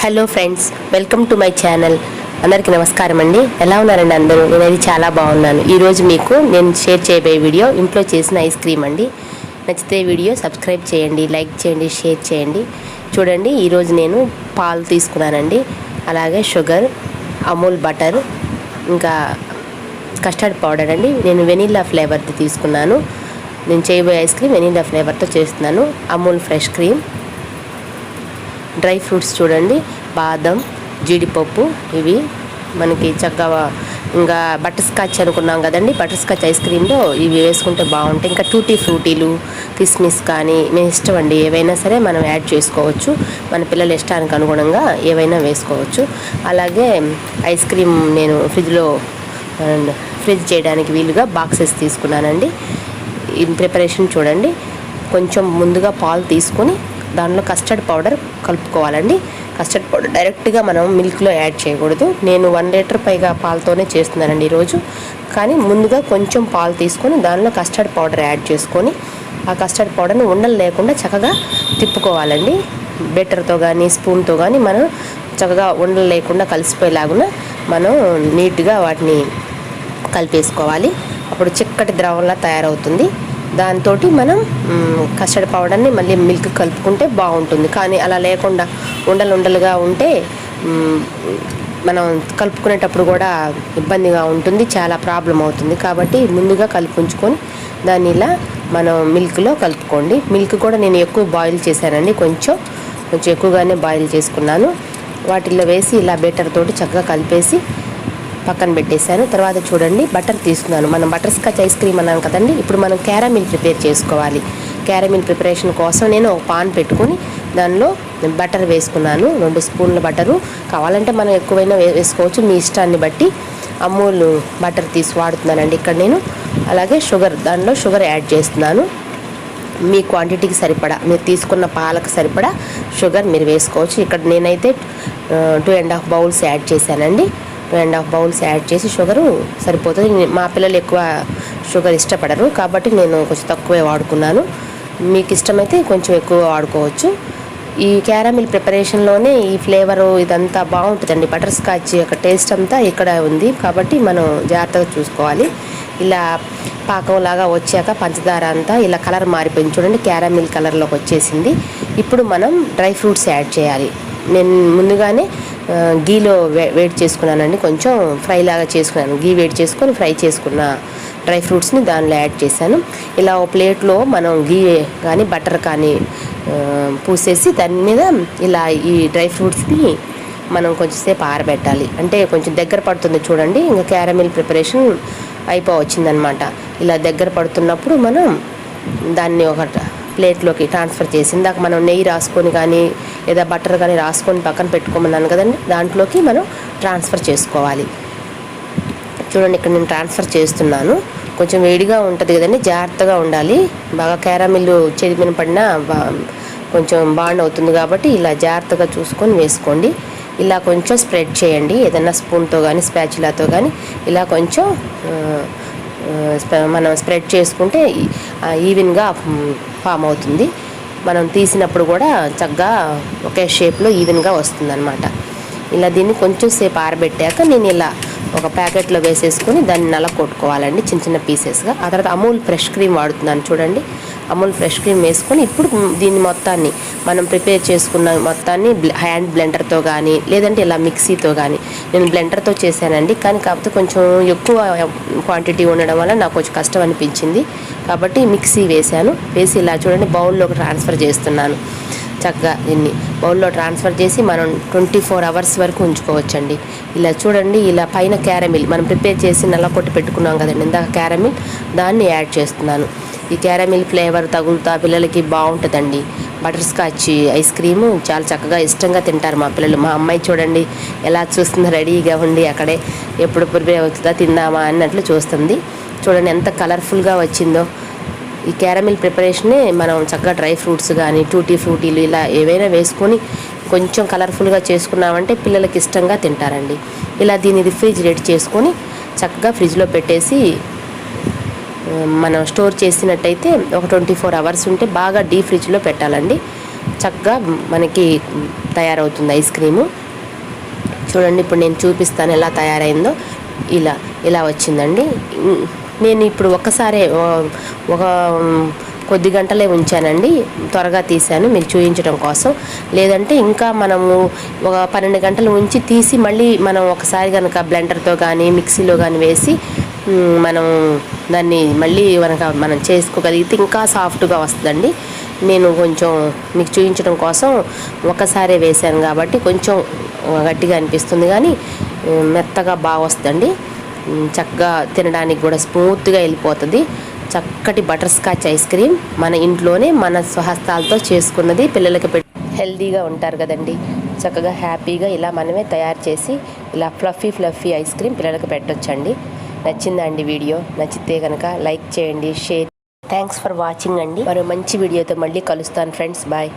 Hello friends, welcome to my channel. అందరికీ నమస్కారం అండి. ఎలా ఉన్నారండి అందరూ? నేనైతే చాలా బాగున్నాను. ఈరోజు మీకు నేను షేర్ చేయబోయే వీడియో ఇంట్లో చేసిన ఐస్ క్రీమ్ అండి. నచ్చితే వీడియో సబ్స్క్రైబ్ చేయండి, లైక్ చేయండి, షేర్ చేయండి. చూడండి, ఈరోజు నేను పాలు తీసుకున్నానండి, అలాగే షుగర్, అమూల్ బటర్, ఇంకా కస్టర్డ్ పౌడర్ అండి. నేను వెనీలా ఫ్లేవర్ది తీసుకున్నాను. నేను చేయబోయే ఐస్ క్రీమ్ వెనీలా ఫ్లేవర్తో చేస్తున్నాను. Amul fresh cream, dry fruits చూడండి, బాదం, జీడిపప్పు, ఇవి మనకి చక్కగా. ఇంకా బటర్ స్కాచ్ అనుకున్నాం కదండి, బటర్ స్కాచ్ ఐస్ క్రీమ్లో ఇవి వేసుకుంటే బాగుంటాయి. ఇంకా టూటీ ఫ్రూటీలు, కిస్మిస్ కానీ మీ ఇష్టం అండి, ఏవైనా సరే మనం యాడ్ చేసుకోవచ్చు. మన పిల్లల ఇష్టానికి అనుగుణంగా ఏవైనా వేసుకోవచ్చు. అలాగే ఐస్ క్రీమ్ నేను ఫ్రిడ్జ్ చేయడానికి వీలుగా బాక్సెస్ తీసుకున్నానండి. ఈ ప్రిపరేషన్ చూడండి. కొంచెం ముందుగా పాలు తీసుకొని దానిలో కస్టర్డ్ పౌడర్ కలుపుకోవాలండి. కస్టర్డ్ పౌడర్ డైరెక్ట్గా మనం మిల్క్లో యాడ్ చేయకూడదు. నేను 1 లీటర్ పైగా పాలతోనే చేస్తున్నానండి ఈరోజు. కానీ ముందుగా కొంచెం పాలు తీసుకొని దానిలో కస్టర్డ్ పౌడర్ యాడ్ చేసుకొని ఆ కస్టర్డ్ పౌడర్ని ఉండలు లేకుండా చక్కగా తిప్పుకోవాలండి. బెటర్తో కానీ స్పూన్తో కానీ మనం చక్కగా ఉండలు లేకుండా కలిసిపోయేలాగున మనం నీట్గా వాటిని కలిపేసుకోవాలి. అప్పుడు చిక్కటి ద్రవంలా తయారవుతుంది. దాంతో మనం కస్టర్డ్ పౌడర్ని మళ్ళీ మిల్క్ కలుపుకుంటే బాగుంటుంది. కానీ అలా లేకుండా ఉండలుగా ఉంటే మనం కలుపుకునేటప్పుడు కూడా ఇబ్బందిగా ఉంటుంది, చాలా ప్రాబ్లం అవుతుంది. కాబట్టి ముందుగా కలుపుకుంచుకొని దాన్ని ఇలా మనం మిల్క్లో కలుపుకోండి. మిల్క్ కూడా నేను ఎక్కువ బాయిల్ చేశానండి, కొంచెం ఎక్కువగానే బాయిల్ చేసుకున్నాను. వాటిల్లో వేసి ఇలా బెటర్ తోటి చక్కగా కలిపేసి పక్కన పెట్టేశాను. తర్వాత చూడండి, బటర్ తీసుకున్నాను. మనం బటర్ స్కాచ్ ఐస్ క్రీమ్ అన్నాను కదండి. ఇప్పుడు మనం క్యారమిల్ ప్రిపేర్ చేసుకోవాలి. క్యారమిల్ ప్రిపరేషన్ కోసం నేను ఒక పాన్ పెట్టుకొని దానిలో బటర్ వేసుకున్నాను. 2 స్పూన్ల బటరు. కావాలంటే మనం ఎక్కువైనా వేసుకోవచ్చు, మీ ఇష్టాన్ని బట్టి. అమూల్ బటర్ వాడుతున్నానండి ఇక్కడ నేను. అలాగే షుగర్, దానిలో షుగర్ యాడ్ చేస్తున్నాను. మీ క్వాంటిటీకి సరిపడా, మీరు తీసుకున్న పాలకు సరిపడా షుగర్ మీరు వేసుకోవచ్చు. ఇక్కడ నేనైతే 2.5 బౌల్స్ యాడ్ చేశానండి. 2.5 బౌల్స్ యాడ్ చేసి షుగరు సరిపోతుంది. మా పిల్లలు ఎక్కువ షుగర్ ఇష్టపడరు కాబట్టి నేను కొంచెం తక్కువే వాడుకున్నాను. మీకు ఇష్టమైతే కొంచెం ఎక్కువ వాడుకోవచ్చు. ఈ క్యారమిల్ ప్రిపరేషన్లోనే ఈ ఫ్లేవరు ఇదంతా బాగుంటుందండి. బటర్ స్కాచ్ యొక్క టేస్ట్ అంతా ఇక్కడ ఉంది కాబట్టి మనం జాగ్రత్తగా చూసుకోవాలి. ఇలా పాకంలాగా వచ్చాక పంచదార అంతా ఇలా కలర్ మారిపోయింది చూడండి, క్యారమిల్ కలర్లోకి వచ్చేసింది. ఇప్పుడు మనం డ్రై ఫ్రూట్స్ యాడ్ చేయాలి. నేను ముందుగానే గీలో వేడి చేసుకున్నానండి, కొంచెం ఫ్రై లాగా చేసుకున్నాను. గీ వేడి చేసుకొని ఫ్రై చేసుకున్న డ్రై ఫ్రూట్స్ని దానిలో యాడ్ చేశాను. ఇలా ఒక ప్లేట్లో మనం గీ కానీ బటర్ కానీ పూసేసి దాని మీద ఇలా ఈ డ్రై ఫ్రూట్స్ని మనం కొంచెంసేపు ఆరబెట్టాలి. అంటే కొంచెం దగ్గర పడుతుంది చూడండి, ఇంకా క్యారమిల్ ప్రిపరేషన్ అయిపోవచ్చిందనమాట. ఇలా దగ్గర పడుతున్నప్పుడు మనం దాన్ని ఒక ప్లేట్లోకి ట్రాన్స్ఫర్ చేసి, ఇందాక మనం నెయ్యి రాసుకొని కానీ లేదా బటర్ కానీ రాసుకొని పక్కన పెట్టుకోమన్నాను కదండి, దాంట్లోకి మనం ట్రాన్స్ఫర్ చేసుకోవాలి. చూడండి, ఇక్కడ నేను ట్రాన్స్ఫర్ చేస్తున్నాను. కొంచెం వేడిగా ఉంటుంది కదండి, జాగ్రత్తగా ఉండాలి. బాగా క్యారమిల్ చెదిమిన పడినా కొంచెం బాండ్ అవుతుంది కాబట్టి ఇలా జాగ్రత్తగా చూసుకొని వేసుకోండి. ఇలా కొంచెం స్ప్రెడ్ చేయండి, ఏదైనా స్పూన్తో కానీ స్పాచులాతో కానీ ఇలా కొంచెం మనం స్ప్రెడ్ చేసుకుంటే ఈవెన్గా ఫామ్ అవుతుంది. మనం తీసినప్పుడు కూడా చక్కగా ఒకే షేప్లో ఈవెన్గా వస్తుందన్నమాట. ఇలా దీన్ని కొంచెం సేపు ఆరబెట్టాక నేను ఇలా ఒక ప్యాకెట్లో వేసేసుకొని దాన్ని నలకొట్టుకోవాలండి చిన్న చిన్న పీసెస్గా. ఆ తర్వాత అమూల్ ఫ్రెష్ క్రీమ్ వాడుతున్నాను చూడండి. అమూల్ ఫ్రెష్ క్రీమ్ వేసుకొని ఇప్పుడు దీన్ని మొత్తాన్ని మనం ప్రిపేర్ చేసుకున్న మొత్తాన్ని హ్యాండ్ బ్లెండర్తో కానీ లేదంటే ఇలా మిక్సీతో కానీ, నేను బ్లెండర్తో చేశానండి. కానీ కాకపోతే కొంచెం ఎక్కువ క్వాంటిటీ ఉండడం వల్ల నాకు కొంచెం కష్టం అనిపించింది కాబట్టి మిక్సీ వేసి ఇలా చూడండి బౌల్లోకి ట్రాన్స్ఫర్ చేస్తున్నాను. చక్కగా దీన్ని బౌల్లో ట్రాన్స్ఫర్ చేసి మనం 24 అవర్స్ వరకు ఉంచుకోవచ్చండి. ఇలా చూడండి, ఇలా పైన క్యారమిల్ మనం ప్రిపేర్ చేసి నల్లకొట్టి పెట్టుకున్నాం కదండి ఇందాక క్యారమిల్, దాన్ని యాడ్ చేస్తున్నాను. ఈ క్యారమిల్ ఫ్లేవర్ తగులుతా పిల్లలకి బాగుంటుందండి. బటర్ స్కాచ్ ఐస్ క్రీము చాలా చక్కగా ఇష్టంగా తింటారు మా పిల్లలు. మా అమ్మాయి చూడండి ఎలా చూస్తుందో, రెడీగా ఉండి అక్కడే ఎప్పుడు ప్రిపేర్ అవుతుందా తిందామా అన్నట్లు చూస్తుంది. చూడండి ఎంత కలర్ఫుల్గా వచ్చిందో. ఈ క్యారమిల్ ప్రిపరేషనే మనం చక్కగా డ్రై ఫ్రూట్స్ కానీ టూటీ ఫ్రూటీలు ఇలా ఏవైనా వేసుకొని కొంచెం కలర్ఫుల్గా చేసుకున్నామంటే పిల్లలకి ఇష్టంగా తింటారండి. ఇలా దీన్ని రిఫ్రిజిరేట్ చేసుకొని చక్కగా ఫ్రిడ్జ్లో పెట్టేసి మనం స్టోర్ చేసినట్టయితే ఒక 24 అవర్స్ ఉంటే బాగా డీప్ ఫ్రిడ్జ్లో పెట్టాలండి. చక్కగా మనకి తయారవుతుంది ఐస్ క్రీము. చూడండి ఇప్పుడు నేను చూపిస్తాను ఎలా తయారైందో. ఇలా వచ్చిందండి. నేను ఇప్పుడు ఒక్కసారే ఒక కొద్ది గంటలే ఉంచానండి, త్వరగా తీశాను మీకు చూపించడం కోసం. లేదంటే ఇంకా మనము ఒక 12 గంటలు ఉంచి తీసి మళ్ళీ మనం ఒకసారి కనుక బ్లెండర్తో కానీ మిక్సీలో కానీ వేసి మనం దాన్ని మళ్ళీ మనం చేసుకోగలిగితే ఇంకా సాఫ్ట్గా వస్తుందండి. నేను కొంచెం మీకు చూపించడం కోసం ఒకసారే వేసాను కాబట్టి కొంచెం గట్టిగా అనిపిస్తుంది, కానీ మెత్తగా బాగా వస్తుందండి. చక్కగా తినడానికి కూడా స్మూత్గా వెళ్ళిపోతుంది. చక్కటి బటర్ స్కాచ్ ఐస్ క్రీమ్ మన ఇంట్లోనే మన స్వహస్తాలతో చేసుకున్నది. పిల్లలకి హెల్తీగా ఉంటారు కదండి. చక్కగా హ్యాపీగా ఇలా మనమే తయారు చేసి ఇలా ఫ్లఫీ ఐస్ క్రీమ్ పిల్లలకి పెట్టొచ్చండి. నచ్చిందా అండి వీడియో? నచ్చితే కనుక లైక్ చేయండి, షేర్. థ్యాంక్స్ ఫర్ వాచింగ్ అండి. మరో మంచి వీడియోతో మళ్ళీ కలుస్తాను ఫ్రెండ్స్. బాయ్.